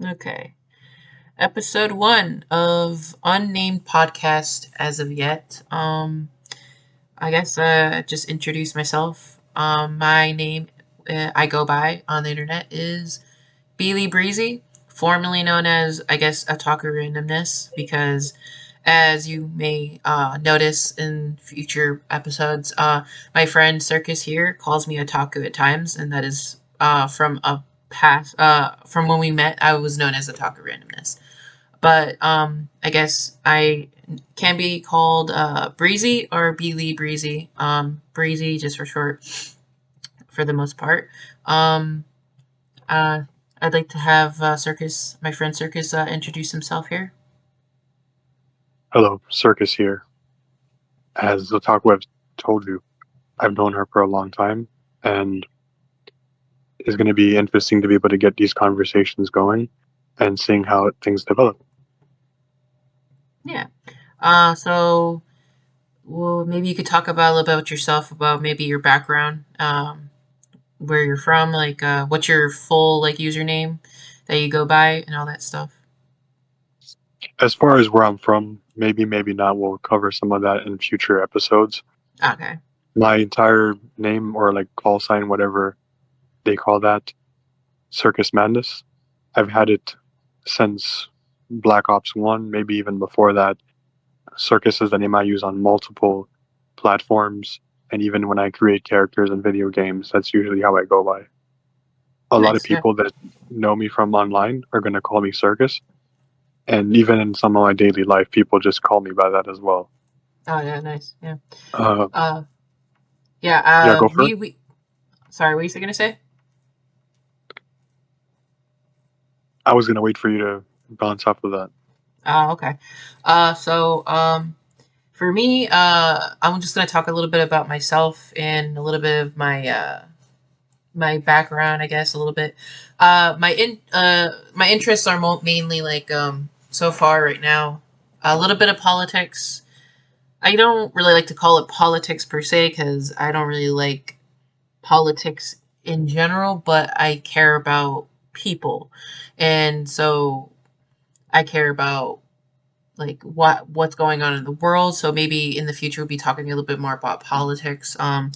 Okay. Episode 1 of Unnamed Podcast as of yet. I guess just introduce myself. My name I go by on the internet is Beely Breezy, formerly known as, I guess, Otaku Randomness, because as you may notice in future episodes, my friend Circus here calls me Otaku at times, and that is from when we met, I was known as Otaku Randomness. But I guess I can be called Breezy or Beely Breezy. Breezy just for short, for the most part. Um, uh, I'd like to have my friend Circus, introduce himself here. Hello, Circus here. As the talk web told you, I've known her for a long time, and it's going to be interesting to be able to get these conversations going and seeing how things develop. Yeah. So, well, maybe you could talk about a little bit about yourself, about maybe your background, where you're from, like what's your full like username that you go by, and all that stuff. As far as where I'm from, maybe not, we'll cover some of that in future episodes. Okay. My entire name, or like call sign, whatever they call that, CircusMadness, I've had it since Black Ops 1, maybe even before that. Circus is the name I use on multiple platforms, and even when I create characters in video games, that's usually how I go by. A lot of Nice. Yeah. people that know me from online are going to call me Circus, and even in some of my daily life, people just call me by that as well. Oh yeah. Nice. Yeah. Uh, Uh. Yeah. yeah, go for it. We. Sorry. What were you gonna say? I was going to wait for you to bounce off of that. Oh. Okay. For me, I'm just gonna talk a little bit about myself and a little bit of my background, I guess, a little bit. My interests are mainly like so far right now, a little bit of politics. I don't really like to call it politics per se because I don't really like politics in general, but I care about people, and so I care about like what's going on in the world. So maybe in the future we'll be talking a little bit more about politics. Uh,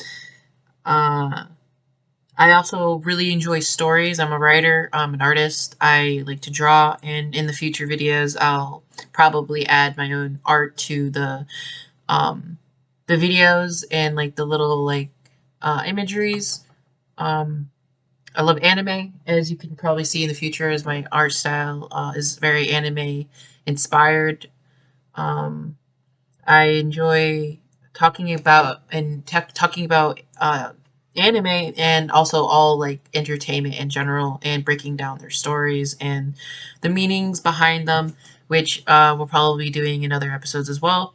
I also really enjoy stories. I'm a writer. I'm an artist. I like to draw, and in the future videos, I'll probably add my own art to um, the videos and like the little like imageries. Um, I love anime, as you can probably see in the future, as my art style is very anime inspired. Um, I enjoy talking about anime and also all like entertainment in general and breaking down their stories and the meanings behind them, which we'll probably be doing in other episodes as well.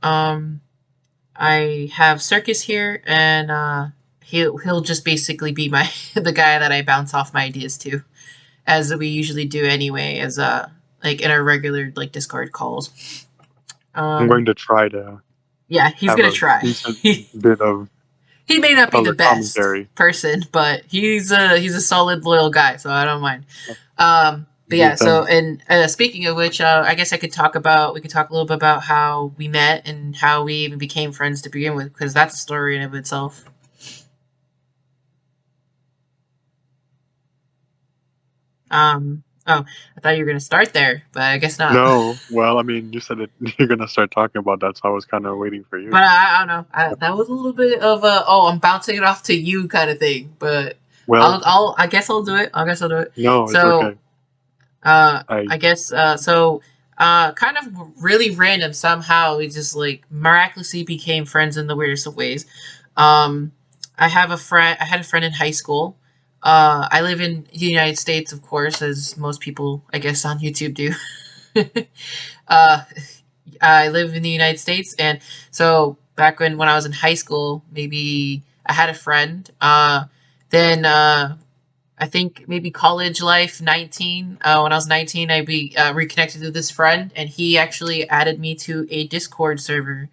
Um, I have Circus here, and he'll just basically be my the guy that I bounce off my ideas to, as we usually do anyway, as like in our regular like Discord calls. I'm Um, going to try to yeah, he's have gonna a try. decent bit of He may not be the color best commentary. person, but he's a solid loyal guy, so I don't mind. But Do yeah, your so thing. and speaking of which, I guess we could talk a little bit about how we met and how we even became friends to begin with, because that's a story in of itself. Oh, I thought you were gonna start there, but I guess not. No, well, I mean, you said it. You're gonna start talking about that, so I was kind of waiting for you. But I don't know. That was a little bit of a I'm bouncing it off to you kind of thing. But Well, I guess I'll do it. I guess I'll do it. no, it's So okay. I I guess kind of really random somehow we just like miraculously became friends in the weirdest of ways. Um, I had a friend in high school. I live in the United States, of course, as most people I guess on YouTube do. uh, I live in the United States, and so back when I was in high school, maybe I had a friend. Then I think maybe college life, 19. When I was 19, reconnected with this friend, and he actually added me to a Discord server.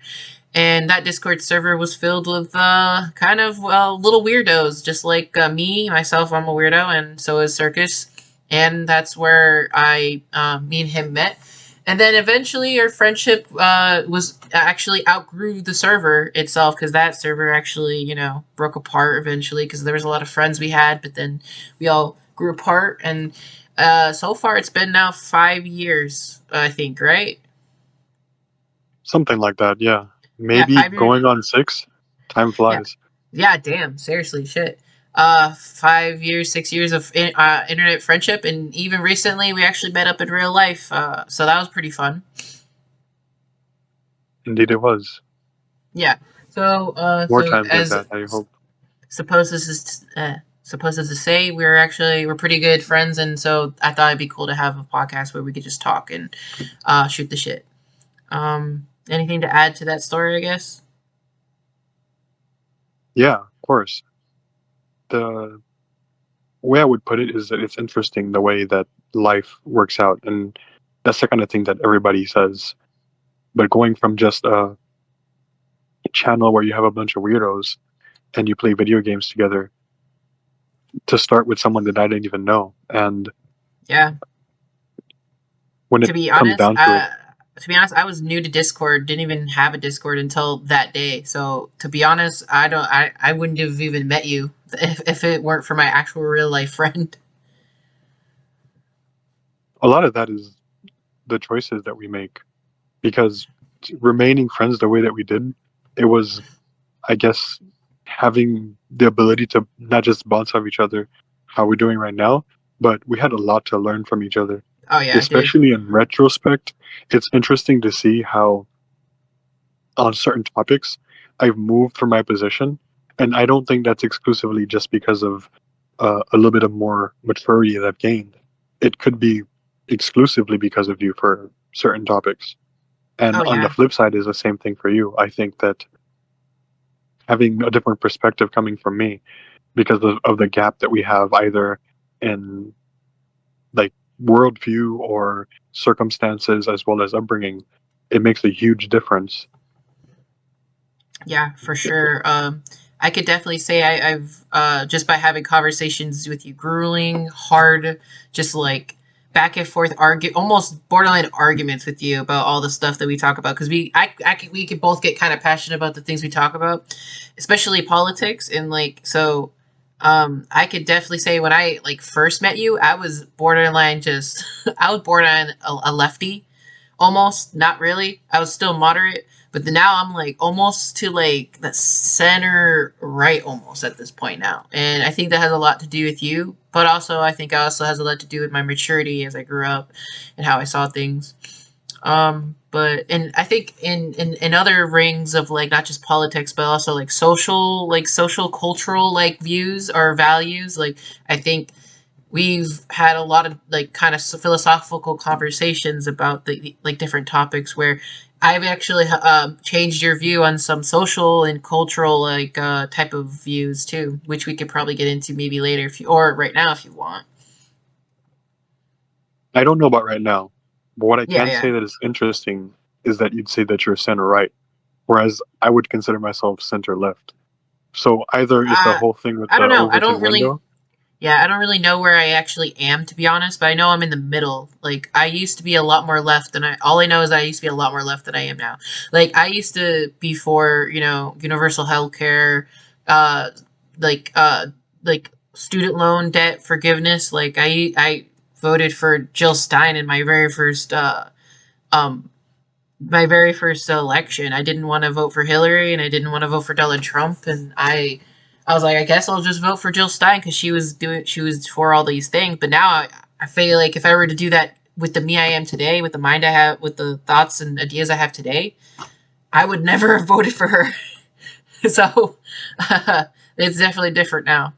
And that Discord server was filled with kind of little weirdos, just like me, myself, I'm a weirdo, and so is Circus. and that's where me and him met. And then eventually our friendship was actually outgrew the server itself, because that server actually, broke apart eventually, because there was a lot of friends we had, but then we all grew apart. And so far it's been now 5 years, I think, right? Something like that, yeah. Yeah, Maybe 5 years. going on 6. Time Yeah, flies. yeah, damn, seriously, shit. 5 years, 6 years of internet friendship, and even recently we actually met up in real life. So that was pretty fun. Indeed, it was. Yeah. So, More so times like as that, I hope. suppose this is supposed to say, we're pretty good friends, and so I thought it'd be cool to have a podcast where we could just talk and shoot the shit. Anything to add to that story? I guess. Yeah, of course. The way I would put it is that it's interesting the way that life works out, and that's the kind of thing that everybody says. But going from just a channel where you have a bunch of weirdos and you play video games together to start with someone that I didn't even know, and Yeah. when it To be comes honest, down to it, I was new to Discord. Didn't even have a Discord until that day. So to be honest, I wouldn't have even met you if it weren't for my actual real life friend. a lot of that is the choices that we make. Because remaining friends the way that we did, it was, I guess, having the ability to not just bounce off each other how we're doing right now, but we had a lot to learn from each other. Oh yeah, I did. Especially in retrospect, it's interesting to see how on certain topics I've moved from my position, and I don't think that's exclusively just because of a little bit of more maturity that I've gained. It could be exclusively because of you for certain topics. And Oh on the yeah. flip side is the same thing for you. I think that having a different perspective coming from me because of the gap that we have either in like worldview or circumstances as well as upbringing, it makes a huge difference. Yeah, for sure. I could definitely say I've just by having conversations with you, grueling, hard, just like back and forth almost borderline arguments with you about all the stuff that we talk about, because we could both get kind of passionate about the things we talk about, especially politics, and like so. I could definitely say when I like first met you, I was borderline just I was borderline a lefty, almost, not really. I was still moderate, but now I'm like almost to like the center right almost at this point now. And I think that has a lot to do with you, but also I think it also has a lot to do with my maturity as I grew up and how I saw things. But and I think in other rings of like not just politics but also like social cultural like views or values, like I think we've had a lot of like kind of philosophical conversations about the like different topics where I've actually changed your view on some social and cultural like type of views too, which we could probably get into maybe later if you or right now if you want. I don't know about right now, but what I Yeah, can yeah. say that is interesting is that you'd say that you're center right, whereas I would consider myself center left. So either is the Uh, whole thing with I the don't know. I Overton don't really. window. Yeah, I don't really know where I actually am to be honest, but I know I'm in the middle. Like I used to be a lot more left than I. All I know is I used to be a lot more left than I am now. Like I used to be for universal health care, uh, like like student loan debt forgiveness. Like I voted for Jill Stein in um my very first election. I didn't want to vote for Hillary, and I didn't want to vote for Donald Trump, and I was like, I guess I'll just vote for Jill Stein because she was for all these things. But now I feel like if I were to do that with the me I am today, with the mind I have, with the thoughts and ideas I have today, I would never have voted for her. So it's definitely different now.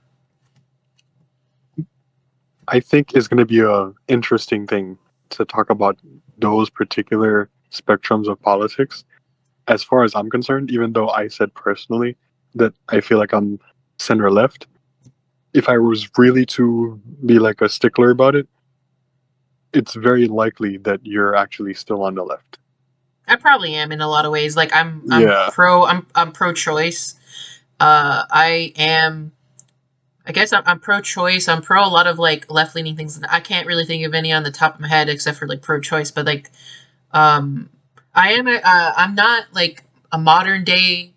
I think is going to be a interesting thing to talk about those particular spectrums of politics. As far as I'm concerned, even though I said personally that I feel like I'm center left, if I was really to be like a stickler about it, it's very likely that you're actually still on the left. I probably am in a lot of ways. Like Yeah. I'm pro choice. I am I guess I'm pro-choice. I'm pro a lot of like left-leaning things. I can't really think of any on the top of my head except for like pro-choice. But like, um, I'm not like a modern day.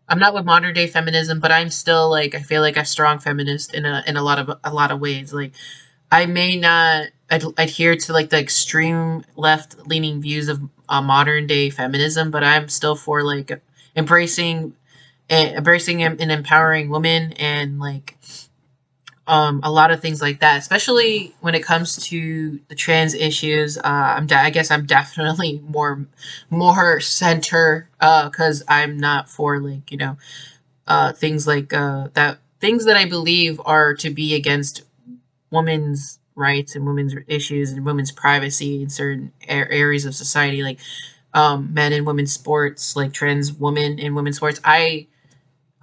I'm not with modern day feminism, but I'm still like I feel like a strong feminist in a lot of ways. Like I may not adhere to like the extreme left leaning views of modern day feminism, but I'm still for like embracing embracing and empowering women and like a lot of things like that, especially when it comes to the trans issues. I guess I'm definitely more center because I'm not for like things like that things that I believe are to be against women's rights and women's issues and women's privacy in certain areas of society, like men and women's sports, like trans women in women's sports.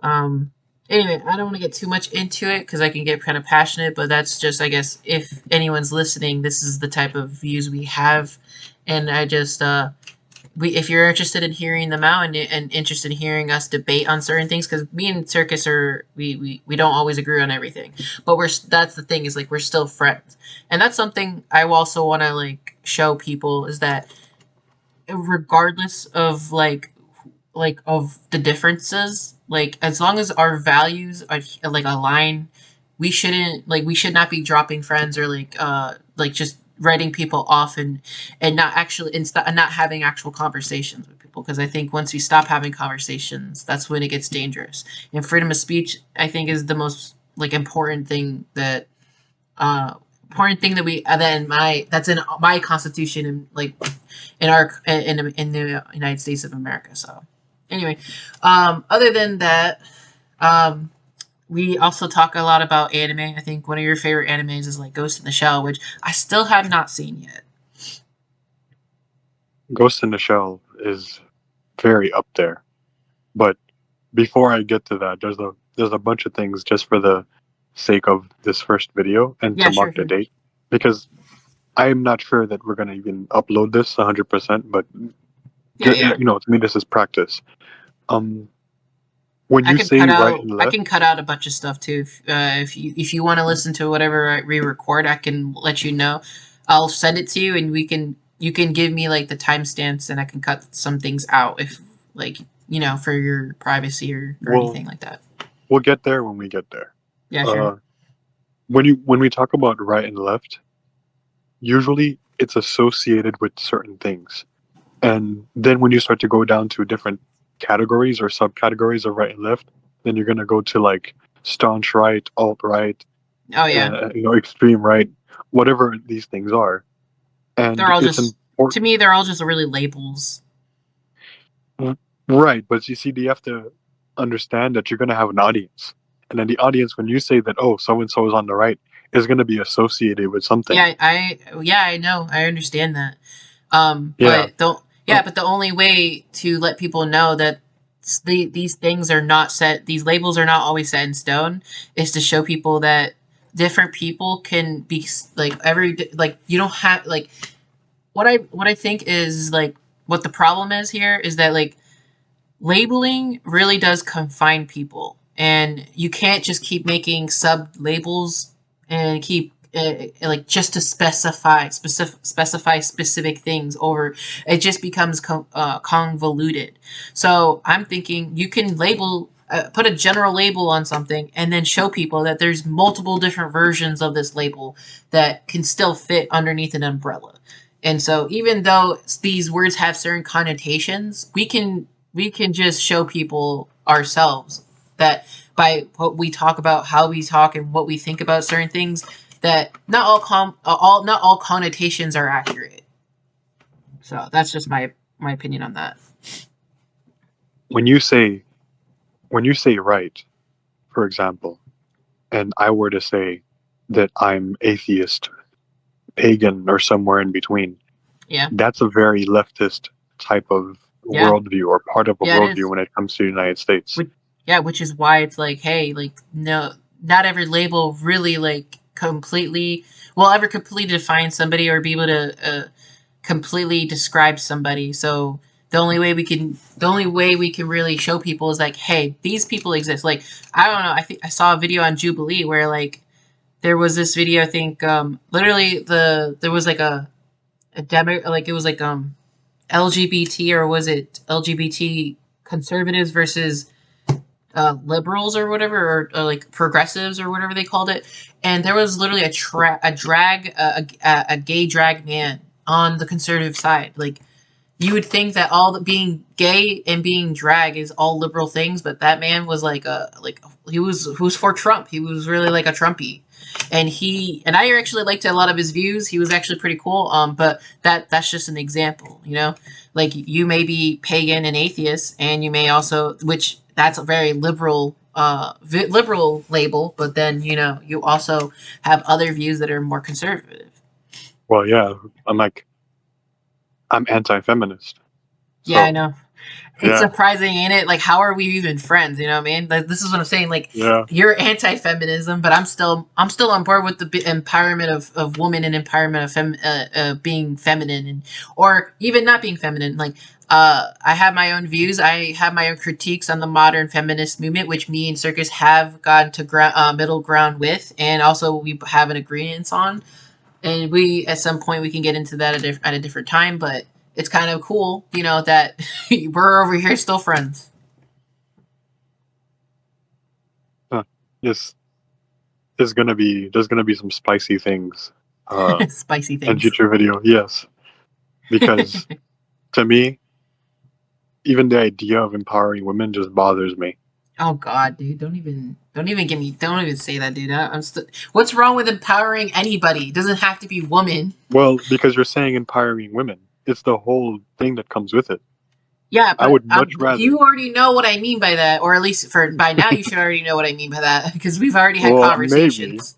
Um, anyway, I don't want to get too much into it because I can get kind of passionate, but that's just, I guess, if anyone's listening, this is the type of views we have. And I just, if you're interested in hearing them out and interested in hearing us debate on certain things, because me and Circus we don't always agree on everything, but that's the thing is like we're still friends. And that's something I also want to like show people is that regardless of like of the differences, like as long as our values are like align, we should not be dropping friends or like just writing people off and not actually and not having actual conversations with people, because I think once we stop having conversations, that's when it gets dangerous. And freedom of speech, I think, is the most like important thing that we then my that's in my constitution and like in the United States of America. So anyway, other than that, um, we also talk a lot about anime. I think one of your favorite animes is like Ghost in the Shell, which I still have not seen yet. Ghost in the Shell is very up there. But before I get to that, there's a bunch of things just for the sake of this first video and to Yeah, sure, mark the sure. date, because I'm not sure that we're gonna even upload this 100%. But Yeah, yeah. to me, this is practice. When you say right and I left, can cut out a bunch of stuff too. If you want to listen to whatever I re-record, I can let you know. I'll send it to you, and you can give me like the timestamps, and I can cut some things out if like for your privacy or we'll anything like that. we'll get there when we get there. Yeah, sure. Uh, when we talk about right and left, usually it's associated with certain things. And then when you start to go down to different categories or subcategories of right and left, then you're going to go to like staunch right, alt right, Oh yeah, extreme right, whatever these things are. they're And all it's just to important, me they're all just really labels. right? But you see, you have to understand that you're going to have an audience. And then the audience, when you say that, oh, so and so is on the right, is going to be associated with something. Yeah, I know, I understand that. Yeah. But the only way to let people know that these things are not set, these labels are not always set in stone, is to show people that different people can be like like you don't have like what I think is like what the problem is here is that like labeling really does confine people, and you can't just keep making sub labels and keep like just to specify specific things over. It just becomes convoluted. So I'm thinking you can label put a general label on something and then show people that there's multiple different versions of this label that can still fit underneath an umbrella. And so even though these words have certain connotations, we can just show people ourselves that by what we talk about, how we talk, and what we think about certain things, that not all connotations are accurate. So that's just my opinion on that. When you say right, for example, and I were to say that I'm atheist, pagan, or somewhere in between, Yeah, that's a very leftist type of yeah, worldview or part of a yeah. It worldview is. when it comes to the United States. Which is why it's like, hey, like no, not every label really like completely will ever completely define somebody or be able to completely describe somebody. So the only way we can really show people is like, hey, these people exist. Like, I don't know, I think I saw a video on Jubilee where like there was this video, I think literally there was like a demo, like it was like LGBT, or was it LGBT conservatives versus liberals or whatever, or like progressives or whatever they called it. And there was literally a gay drag man on the conservative side. Like, you would think that being gay and being drag is all liberal things, but that man was he was for Trump. He was really like a Trumpy, and I actually liked a lot of his views. He was actually pretty cool. But that's just an example, you know. Like, you may be pagan and atheist, and you may also, which that's a very liberal liberal label, but then you also have other views that are more conservative. Well, yeah, I'm anti-feminist. Yeah, So, I know. It's yeah, surprising, ain't it? Like, how are we even friends? You know what I mean? Like, this is what I'm saying. Like, yeah. you're anti-feminism, but I'm still on board with the empowerment of women and empowerment of being feminine, or even not being feminine. Like, I have my own views. I have my own critiques on the modern feminist movement, which me and Circus have gotten to middle ground with, and also we have an agreement on. And we, at some point, we can get into that at a different time, but it's kind of cool, that we're over here still friends. Huh. Yes, there's gonna be some spicy things Spicy in things. future video. Yes, because to me, even the idea of empowering women just bothers me. Oh God, dude! Don't even say that, dude. I'm still. What's wrong with empowering anybody? It doesn't have to be woman. Well, because you're saying empowering women, it's the whole thing that comes with it. Yeah, I but would much rather. you already know what I mean by that, or at least for by now you should already know what I mean by that, because we've already had Well, maybe, conversations.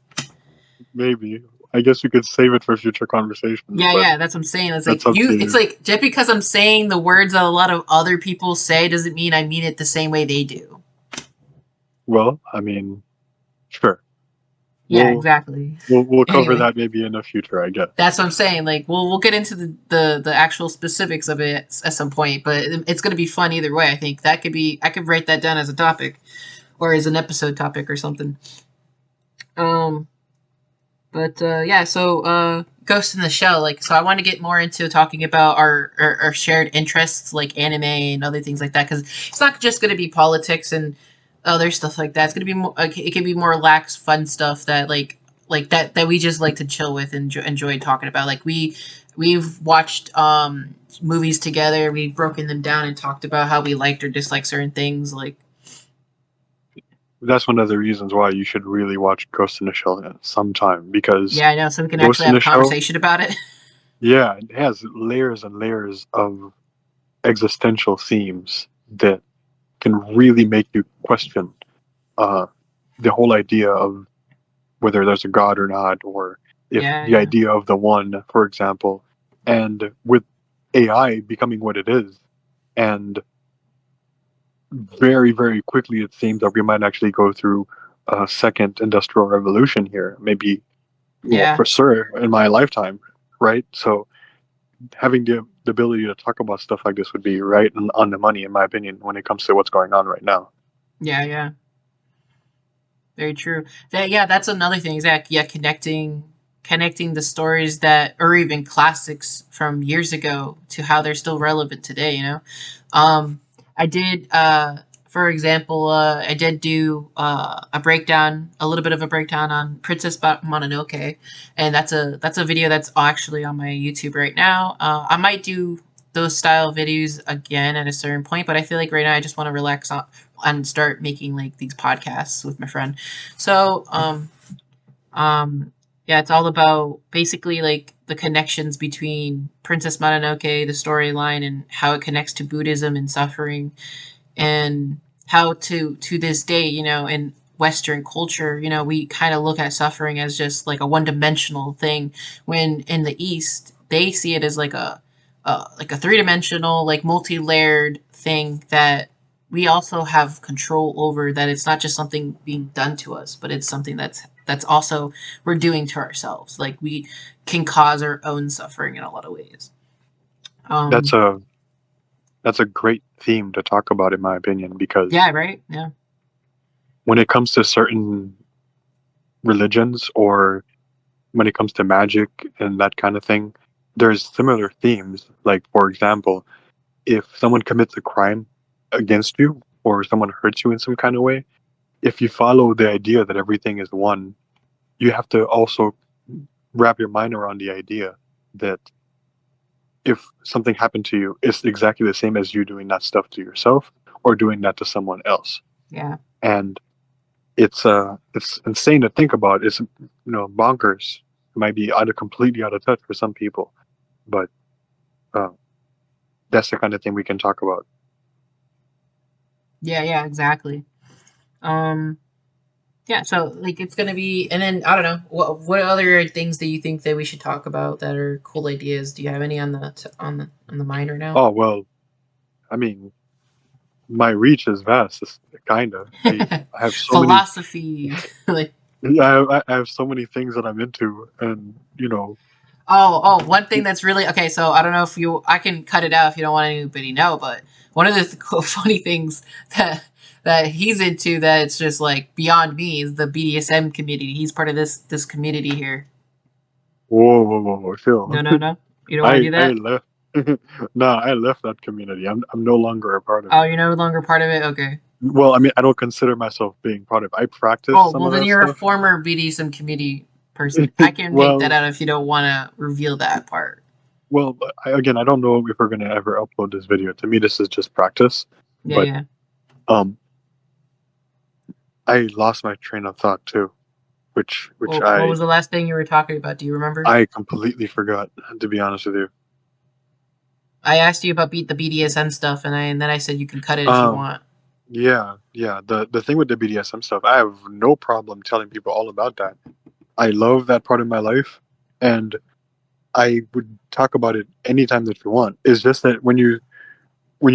maybe. I guess we could save it for future conversations, Yeah, but yeah, that's what I'm saying. It's that's like up to it's you. like, just because I'm saying the words that a lot of other people say doesn't mean I mean it the same way they do. Well, I mean, sure. Yeah, We'll exactly. we'll cover Anyway, that maybe in the future, I guess. that's what I'm saying. Like, we'll get into the actual specifics of it at some point, but it's going to be fun either way. I think I could write that down as a topic, or as an episode topic or something. Um, but yeah, so Ghost in the Shell. Like, so I want to get more into talking about our shared interests, like anime and other things like that, because it's not just going to be politics and other stuff like that. It's going to be more. It can be more lax, fun stuff that that we just like to chill with and enjoy talking about. Like, we've watched movies together. We've broken them down and talked about how we liked or disliked certain things. Like, That's one of the reasons why you should really watch Ghost in the Shell sometime, because yeah, I know. So we can Ghost actually in have a the Shell, conversation about it. yeah, it has layers and layers of existential themes that can really make you question uh, the whole idea of whether there's a god or not, or if Yeah, the yeah. idea of the one, for example. And with AI becoming what it is, and very, very quickly it seems that we might actually go through a second industrial revolution here, maybe, well, Yeah. for sure in my lifetime, right? So having the ability to talk about stuff like this would be right on the money, in my opinion, when it comes to what's going on right now. Yeah, yeah. Very true. Yeah, that's another thing. Exactly. Yeah, connecting the stories that, or even classics from years ago, to how they're still relevant today. Um, I did. For example, I did do a little bit of a breakdown on Princess Mononoke, and that's a video that's actually on my YouTube right now. I might do those style videos again at a certain point, but I feel like right now I just want to relax and start making like these podcasts with my friend. So, um, yeah, it's all about basically like the connections between Princess Mononoke, the storyline, and how it connects to Buddhism and suffering, and how to this day, in Western culture, we kind of look at suffering as just like a one-dimensional thing, when in the East they see it as like a three-dimensional, like multi-layered thing that we also have control over. That it's not just something being done to us, but it's something that's also we're doing to ourselves. Like, we can cause our own suffering in a lot of ways. That's Um, a that's a great theme to talk about, in my opinion, because Yeah, right? Yeah. when it comes to certain religions or when it comes to magic and that kind of thing, there's similar themes. Like, for example, if someone commits a crime against you or someone hurts you in some kind of way, if you follow the idea that everything is one, you have to also wrap your mind around the idea that if something happened to you, it's exactly the same as you doing that stuff to yourself or doing that to someone else. Yeah. And it's insane to think about. It's bonkers. It might be completely out of touch for some people, but uh, that's the kind of thing we can talk about. Yeah, yeah, exactly. Um yeah, so like it's gonna be, and then I don't know, what other things do you think that we should talk about that are cool ideas? Do you have any on the mind right now? Oh well, I mean, my reach is vast. It's kinda. I have so many. Philosophy, like I have so many things that I'm into, and one thing that's really okay. So I don't know if I can cut it out if you don't want anybody to know, but one of the cool, funny things that he's into that it's just like beyond me is the BDSM community. He's part of this community here. whoa, Phil. No, no, no. You don't want to do I that? left. No, I left that community. I'm no longer a part of Oh, it. you're no longer part of it. Okay. Well, I mean, I don't consider myself being part of it. I practice Oh, some well of then that you're a stuff. former BDSM community person. I can take that Well, out if you don't want to reveal that part. but again, I don't know if we're gonna ever upload this video. To me, this is just practice. Yeah, But yeah. um, I lost my train of thought too, which Well, what was the last thing you were talking about? Do you remember? I completely forgot. To be honest with you. I asked you about the BDSM stuff, and then I said you can cut it if you Um, want. yeah. The thing with the BDSM stuff, I have no problem telling people all about that. I love that part of my life, and I would talk about it anytime that you want. It's just that when you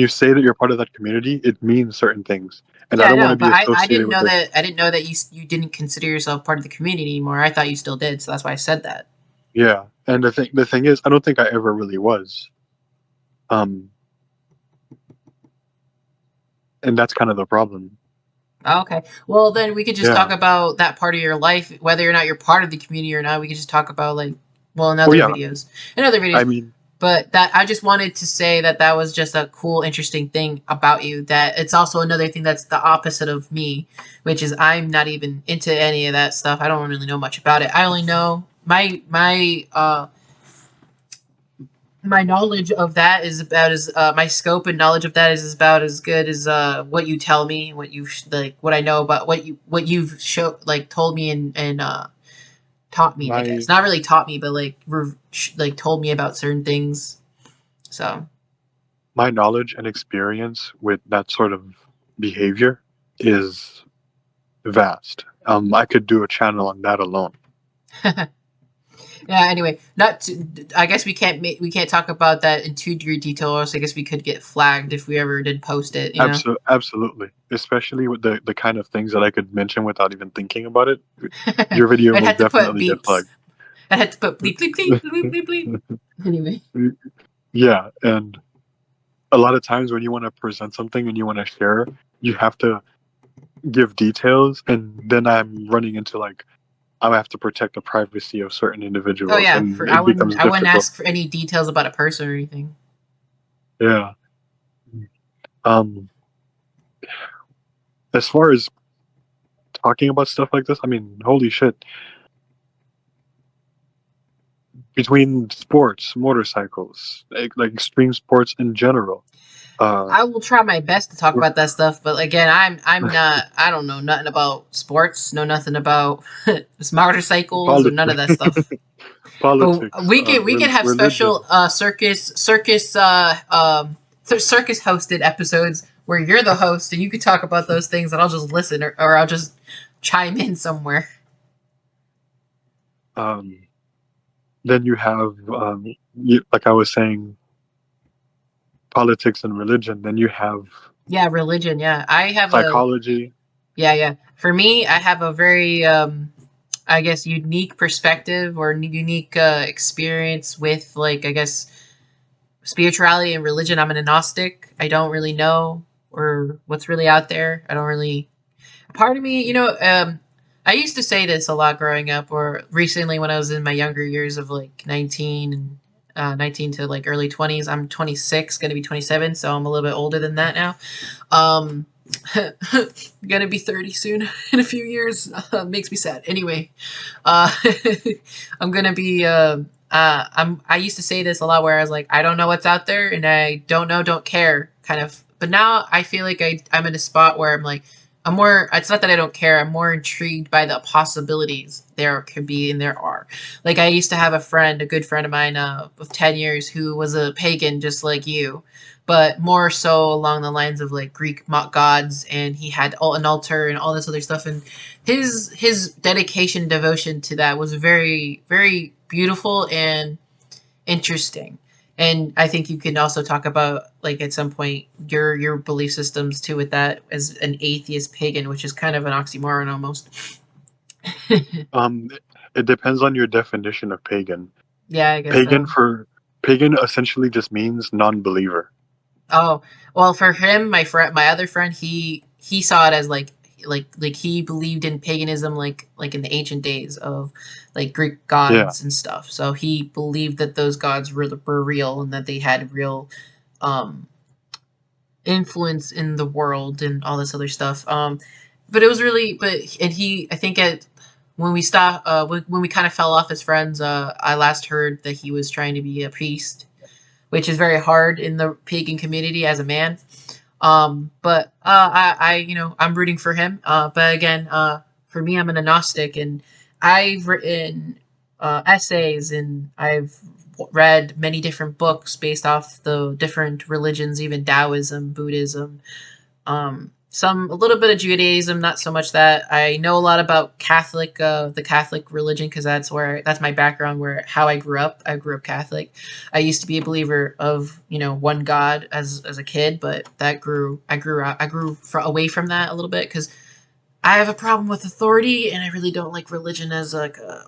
say that you're part of that community, it means certain things, and I Yeah, I don't want know, to be but I associated didn't with know it. that you didn't consider yourself part of the community anymore. I thought you still did, so that's why I said that. Yeah, and the thing is, I don't think I ever really was. Um, and that's kind of the problem. Okay. Well, then we could just talk Yeah. about that part of your life, whether or not you're part of the community or not. We could just talk about like, well, Oh yeah. in other I videos. mean, But that I just wanted to say that was just a cool, interesting thing about you. That it's also another thing that's the opposite of me, which is I'm not even into any of that stuff. I don't really know much about it. I only know my knowledge of that is about as my scope and knowledge of that is about as good as what you tell me, like what I know about what you've told me and taught me. I my guess not really taught me, but like told me about certain things. So my knowledge and experience with that sort of behavior is vast. I could do a channel on that alone. yeah. Anyway, not. I guess we can't talk about that in too great detail, or else I guess we could get flagged if we ever did post it. You know. Absolutely, especially with the kind of things that I could mention without even thinking about it. Your video I'd will have to put definitely get beeps. flagged. I had to put bleep bleep bleep bleep bleep bleep. Anyway. Yeah, and a lot of times when you want to present something and you want to share, you have to give details, and then I'm running into like I have to protect the privacy of certain Oh individuals, yeah, and it becomes I wouldn't difficult. ask for any details about a person or anything. Yeah. Um, as far as talking about stuff like this, I mean, holy shit. Between sports, motorcycles, like extreme sports in general, uh, I will try my best to talk we're- about that stuff, but again, I'm not. I don't know nothing about sports. Know nothing about motorcycles or none of that stuff. But politics, we can have religion. special circus hosted episodes where you're the host and you could talk about those things, and I'll just listen or I'll just chime in somewhere. Um, then you have, like I was saying, politics and religion. Then you have Yeah, religion. Yeah, I have a psychology. yeah, yeah. For me, I have a very, I guess, unique perspective or unique experience with, like, I guess, spirituality and religion, I'm an agnostic. I don't really know or what's really out there. I don't really. Part of me, I used to say this a lot growing up, or recently when I was in my younger years of like 19 and 19 to like early 20s. I'm 26, gonna be 27, so I'm a little bit older than that now. Um, gonna be 30 soon in a few years. Makes me sad. Anyway, uh, I'm gonna be. I used to say this a lot, where I was like, I don't know what's out there, and I don't know, don't care, kind of. But now I feel like I'm in a spot where I'm like, I'm more. It's not that I don't care. I'm more intrigued by the possibilities there could be, and there are. Like I used to have a good friend of mine, of 10 years, who was a pagan, just like you, but more so along the lines of like Greek gods, and he had an altar and all this other stuff, and his dedication, devotion to that was very, very beautiful and interesting. And I think you can also talk about, like, at some point, your belief systems too with that, as an atheist pagan, which is kind of an oxymoron almost. Um, it depends on your definition of pagan. Yeah, I guess Pagan so. for pagan essentially just means non-believer. Oh, well, for him, my other friend, he saw it as like he believed in paganism, like in the ancient days of like Greek Yeah. gods and stuff. So he believed that those gods were real, and that they had real um influence in the world and all this other stuff. But it was really, and he, I think at when we stopped, when we kind of fell off as friends, I last heard that he was trying to be a priest, which is very hard in the pagan community as a man. But I'm rooting for him. But again, for me, I'm an agnostic, and I've written essays, and I've read many different books based off the different religions, even Taoism, Buddhism, some a little bit of Judaism, not so much that. I know a lot about the Catholic religion, because that's my background, where how I grew up. I grew up Catholic. I used to be a believer of one God as a kid, but I grew away from that a little bit, because I have a problem with authority, and I really don't like religion as like a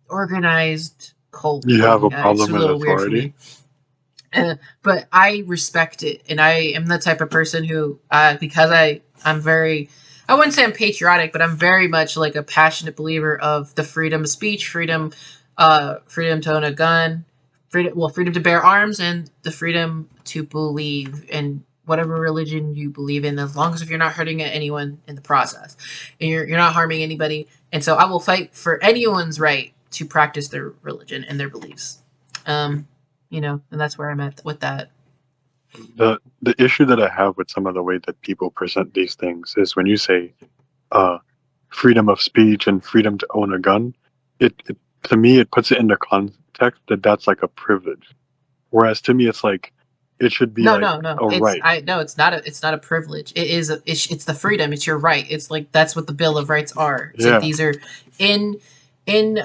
organized cult You have a thing. It's problem a with little weird for authority? me. But I respect it, and I am the type of person who, because I'm very, I wouldn't say I'm patriotic, but I'm very much like a passionate believer of the freedom of speech, freedom to own a gun, freedom to bear arms, and the freedom to believe in whatever religion you believe in, as long as if you're not hurting anyone in the process, and you're not harming anybody. And so I will fight for anyone's right to practice their religion and their beliefs. Um, and that's where I'm at with that. The issue that I have with some of the way that people present these things is when you say uh, freedom of speech and freedom to own a gun, it to me it puts it into context that that's like a privilege. Whereas to me it's like it should be No, like no, no. a right. It's not a privilege. It's the freedom. It's your right. It's like that's what the Bill of Rights are. It's like Yeah. these are in in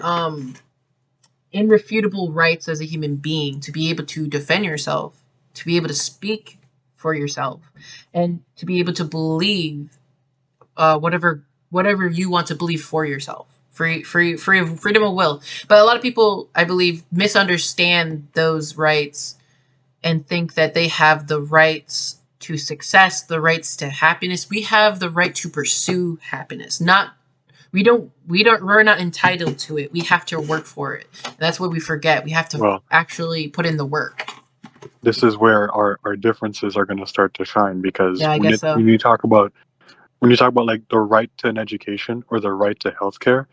irrefutable rights as a human being, to be able to defend yourself, to be able to speak for yourself, and to be able to believe whatever you want to believe for yourself. Freedom of will. But a lot of people, I believe, misunderstand those rights and think that they have the rights to success, the rights to happiness. We have the right to pursue happiness. Not we're not entitled to it. We have to work for it. And that's what we forget. We have to Well, actually put in the work. this is where our differences are going to start to shine because Yeah, I guess so. when you talk about like the right to an education or the right to healthcare,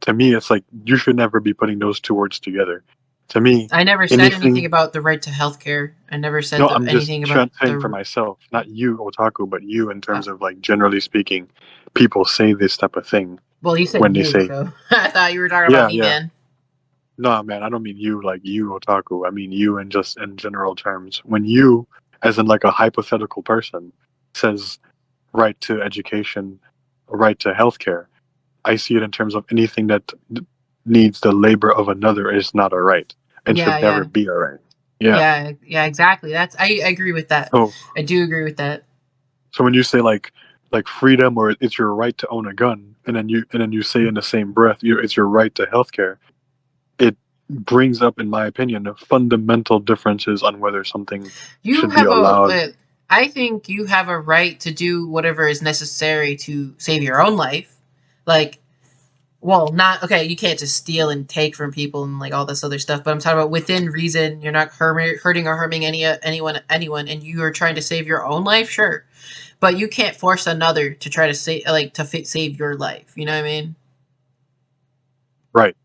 to me it's like you should never be putting those two words together. To me, I never said anything anything. about the right to healthcare. I never No, said I'm just anything about saying for the. myself, not you, otaku, but you in Uh, terms of like generally speaking, people say this type of thing well, you said when they you, say, so I thought you were talking about yeah, me, yeah. man. No, man, I don't mean you like you, otaku. I mean you in just in general terms. When you, as in like a hypothetical person, says right to education, right to healthcare, I see it in terms of anything that needs the labor of another is not a right and Yeah, should never yeah, be a right. Yeah. yeah, exactly. I agree with that. So I do agree with that. So when you say like freedom or it's your right to own a gun, and then you say in the same breath it's your right to healthcare, it brings up, in my opinion, fundamental differences on whether something You should be have allowed. I think you have a right to do whatever is necessary to save your own life. Like, well, not okay. You can't just steal and take from people and like all this other stuff. But I'm talking about within reason. You're not hurting or harming anyone, and you are trying to save your own life. Sure, but you can't force another to try to save your life. You know what I mean? Right.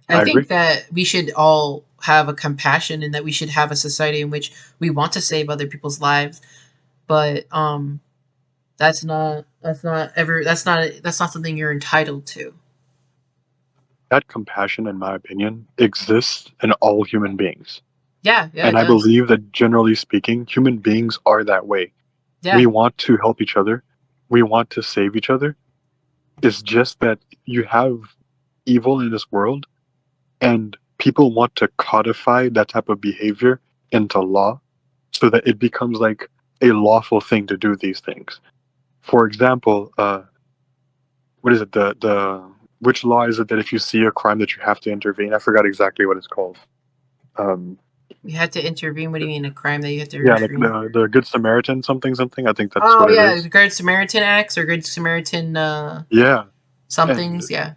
I I think agree. that we should all have a compassion and that we should have a society in which we want to save other people's lives. But that's not something you're entitled to. That compassion, in my opinion, exists in all human beings. Yeah, yeah, it And I does. believe that generally speaking, human beings are that way. Yeah. We want to help each other. We want to save each other. It's just that you have evil in this world, and people want to codify that type of behavior into law so that it becomes like a lawful thing to do these things. For example, what is it? The which law is it that if you see a crime that you have to intervene? I forgot exactly what it's called. Um, You had to intervene. What do you mean a crime that you have to yeah, like intervene? the Good Samaritan something something. I think that's Oh what it yeah, is. the Good Samaritan Acts or Good Samaritan Yeah, and somethings. Yeah.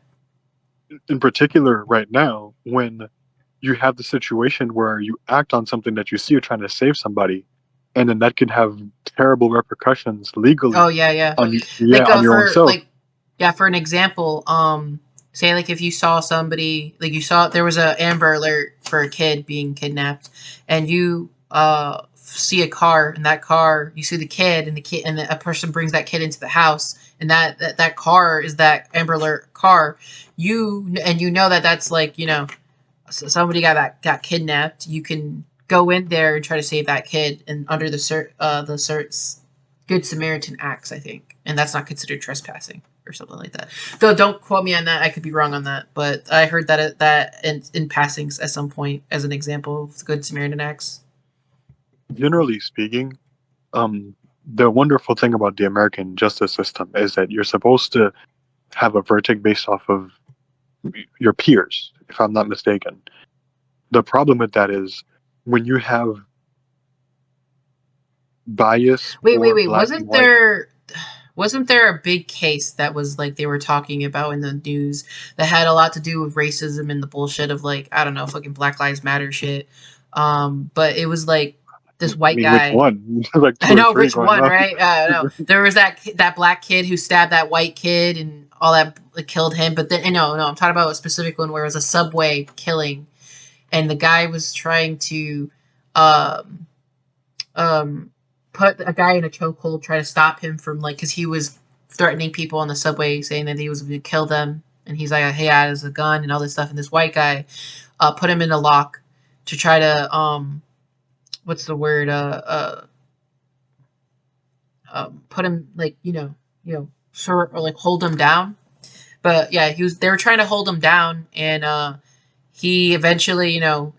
in particular, right now, when you have the situation where you act on something that you see you're trying to save somebody, and then that can have terrible repercussions legally Oh yeah, yeah. on you, yeah, Like on your own for self. like yeah, for an example, say like if you saw somebody like you saw there was a Amber Alert for a kid being kidnapped, and you see a car and that car you see the kid and a person brings that kid into the house and that car is that Amber Alert car, you know that that's like somebody got kidnapped, you can go in there and try to save that kid and under the Good Samaritan Acts, I think, and that's not considered trespassing or something like that. Though don't quote me on that, I could be wrong on that, but I heard that in passings at some point as an example of the Good Samaritan Acts. Generally speaking, um, the wonderful thing about the American justice system is that you're supposed to have a verdict based off of your peers, if I'm not mistaken. The problem with that is when you have bias or Wait, black and white. wasn't there a big case that was like they were talking about in the news that had a lot to do with racism and the bullshit of like I don't know fucking Black Lives Matter shit, but it was like this I white mean, which guy. one? Like I two or know three which going one, on. right? No, there was that black kid who stabbed that white kid and all that killed him. But then, no, I'm talking about a specific one where it was a subway killing, and the guy was trying to, um, um, put a guy in a chokehold, try to stop him from like, because he was threatening people on the subway, saying that he was going to kill them, and he's like, "Hey, I has a gun and all this stuff." And this white guy, put him in a lock to try to, what's the word, put him like sort or like hold him down. But yeah, they were trying to hold him down, and he eventually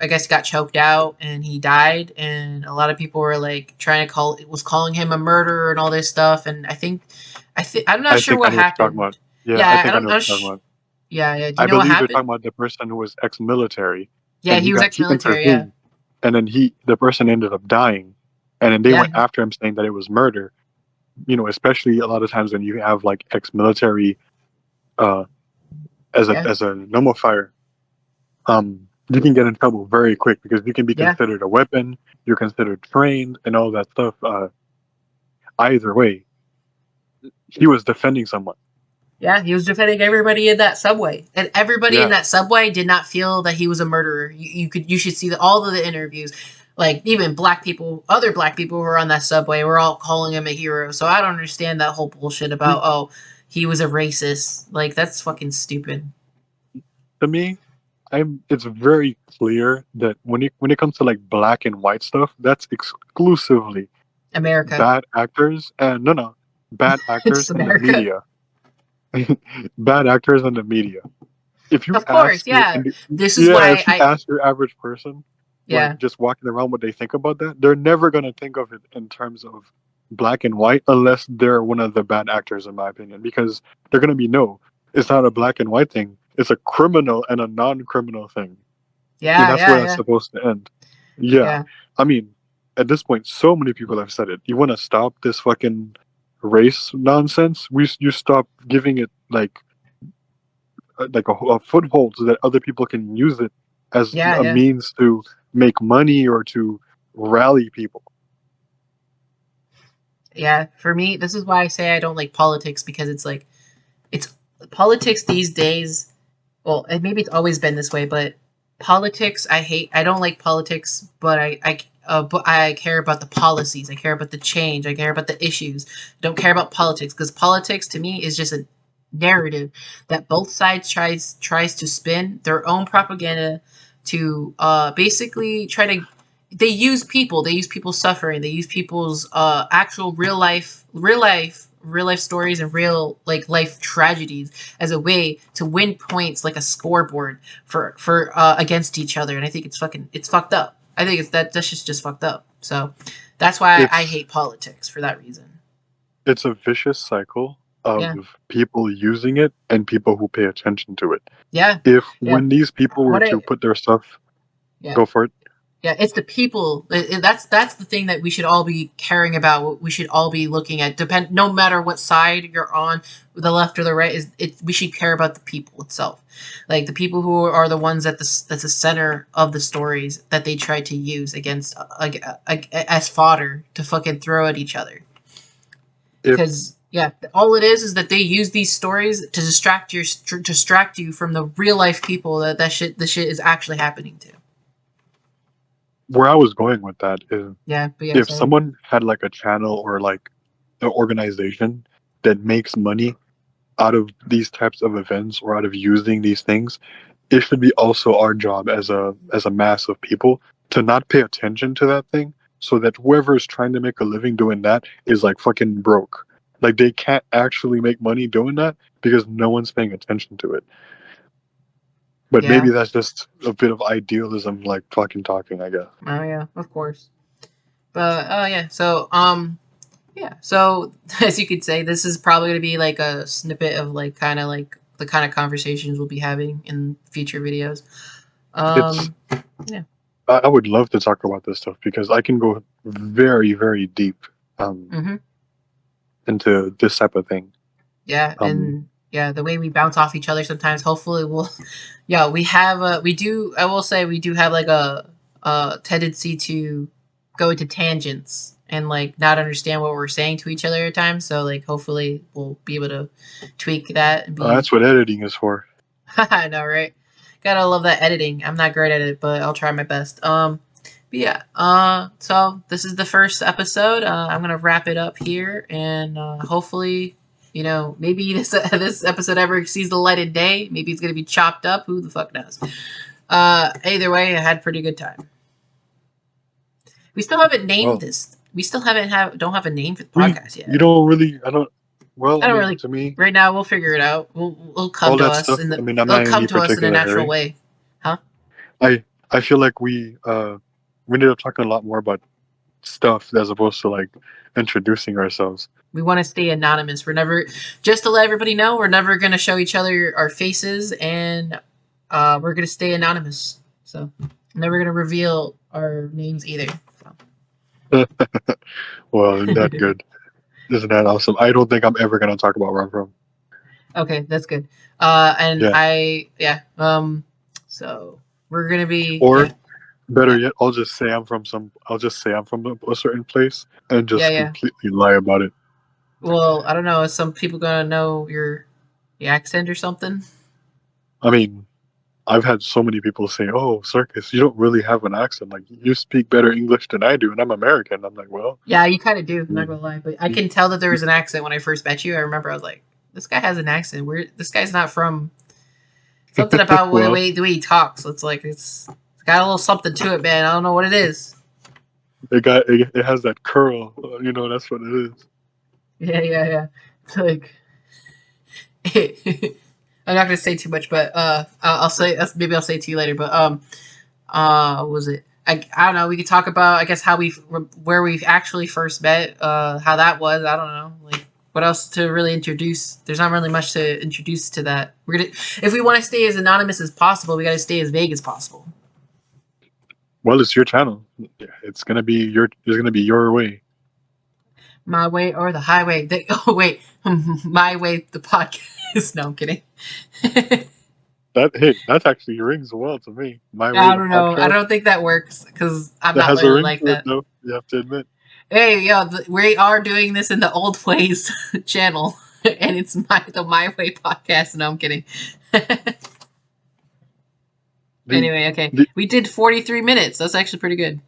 I guess got choked out and he died. And a lot of people were like trying to calling him a murderer and all this stuff. And I'm not I sure think I what know what you're talking happened. about. Yeah, I Yeah, think I I'm know what not. you're talking about. Yeah, yeah. Do you I know what believe you're happened? talking about the person who was ex-military, Yeah, and he was he ex-military. Yeah, intervened, and then the person ended up dying, and then they yeah, went after him saying that it was murder. Especially a lot of times when you have like ex-military uh, yeah, as a normal fire, you can get in trouble very quick because you can be yeah. considered a weapon, you're considered trained, and all that stuff. Either way, he was defending someone. Yeah, he was defending everybody in that subway, and everybody in Yeah, that subway did not feel that he was a murderer. You should see all of the interviews, like even black people, other black people who were on that subway were all calling him a hero. So I don't understand that whole bullshit about see, he was a racist. Like that's fucking stupid. to me, it's very clear that when it comes to like black and white stuff, that's exclusively America, bad actors and no, bad actors it's in the America. media. Bad actors in the media. If you Of course, ask your yeah. This is yeah, why if you ask your average person, like yeah. just walking around, what they think about that, they're never gonna think of it in terms of black and white unless they're one of the bad actors, in my opinion, because they're gonna be no, it's not a black and white thing. It's a criminal and a non-criminal thing, and Yeah, that's yeah, where that's yeah, supposed to end. Yeah, yeah, I mean, at this point, so many people have said it. You want to stop this fucking race nonsense? You stop giving it a foothold so that other people can use it as yeah, a yeah, means to make money or to rally people. yeah. For me, this is why I say I don't like politics, because it's like it's politics these days. Well, and maybe it's always been this way, but politics I hate. I don't like politics, but but I care about the policies. I care about the change. I care about the issues. I don't care about politics, because politics to me is just a narrative that both sides tries to spin their own propaganda to basically try to. They use people's suffering, they use people's actual real life stories and real like life tragedies as a way to win points, like a scoreboard for against each other. And I think it's fucked up. I think that's just fucked up. So that's why I It's hate politics, for that reason. it's a vicious cycle of Yeah, people using it and people who pay attention to it. yeah, If yeah. when these people were What to I put their stuff, Yeah. go for it. Yeah, it's the people. That's the thing that we should all be caring about. What we should all be looking at. No matter what side you're on, the left or the right, is it. We should care about the people itself, like the people who are the ones that's the center of the stories that they try to use against as fodder to fucking throw at each other. If Because yeah, all it is that they use these stories to distract you from the real life people the shit is actually happening to. where I was going with that is, Yeah, but yeah, if sorry. someone had like a channel or like an organization that makes money out of these types of events or out of using these things, it should be also our job as a mass of people to not pay attention to that thing, so that whoever is trying to make a living doing that is like fucking broke. Like they can't actually make money doing that because no one's paying attention to it. But Yeah. maybe that's just a bit of idealism, like fucking talking, I guess. Oh yeah, of course. But oh yeah, so yeah, so as you could say, this is probably gonna be like a snippet of like kind of like the kind of conversations we'll be having in future videos. It's Yeah. I would love to talk about this stuff because I can go very, very deep um, Mm-hmm. into this type of thing. Yeah, Um, and yeah, the way we bounce off each other sometimes. Hopefully, we'll. Yeah, we have. We do. I will say we do have like a tendency to go into tangents and like not understand what we're saying to each other at times. So like, hopefully, we'll be able to tweak that and be. that's what editing is for. I know, right? Gotta love that editing. I'm not great at it, but I'll try my best. But yeah. So this is the first episode. I'm gonna wrap it up here, and hopefully, maybe this episode ever sees the light of day. Maybe it's gonna be chopped up. Who the fuck knows? Either way, I had a pretty good time. We still haven't named Well, this. We still don't have a name for the we podcast you yet. don't really I don't. Well, I I don't mean, really. to me, Right now, we'll figure it out. We'll come all to that us stuff. in I the. mean, I'm It'll not in come any to us in a particular natural hurry. way, huh? I feel like we ended up talking a lot more about stuff as opposed to like introducing ourselves. We want to stay anonymous. We're never, just to let everybody know, we're never going to show each other our faces, and we're going to stay anonymous. So, never going to reveal our names either. Well, isn't that So. good? Isn't that awesome? I don't think I'm ever gonna talk about where I'm from. Okay, that's good. And Yeah. so we're going to be, Or yeah, better yeah, yet, I'll just say I'm from a certain place and yeah, just yeah. completely lie about it. Well, I don't know. Is some people going to know your accent or something? I mean, I've had so many people say, "Oh, Circus, you don't really have an accent. Like you speak better English than I do, and I'm American." I'm like, "Well, Yeah, you kind of do. I'm not mm, gonna lie, but I mm, can tell that there was an accent when I first met you. I remember I was like, "This guy has an accent. Where this guy's not from." Something about well, the way he talks. It's like it's got a little something to it, man. I don't know what it is. it has that curl. That's what it is." Yeah, yeah, yeah. It's like I'm not gonna say too much, but I'll say maybe I'll say it to you later. But what was it? I don't know. We could talk about I guess how we where we actually first met. How that was. I don't know. Like What else to really introduce? There's not really much to introduce to that. If we want to stay as anonymous as possible, we got to stay as vague as possible. Well, it's your channel. It's gonna be your way. My way or the highway. My way, the podcast. No, I'm kidding. That actually rings well to me. My way. I don't know. I don't think that works because I'm not really like that. Though, you have to admit. Hey, yo, we are doing this in the Old Ways channel, and it's the My Way podcast. No, I'm kidding. Anyway, okay. We did 43 minutes. That's actually pretty good.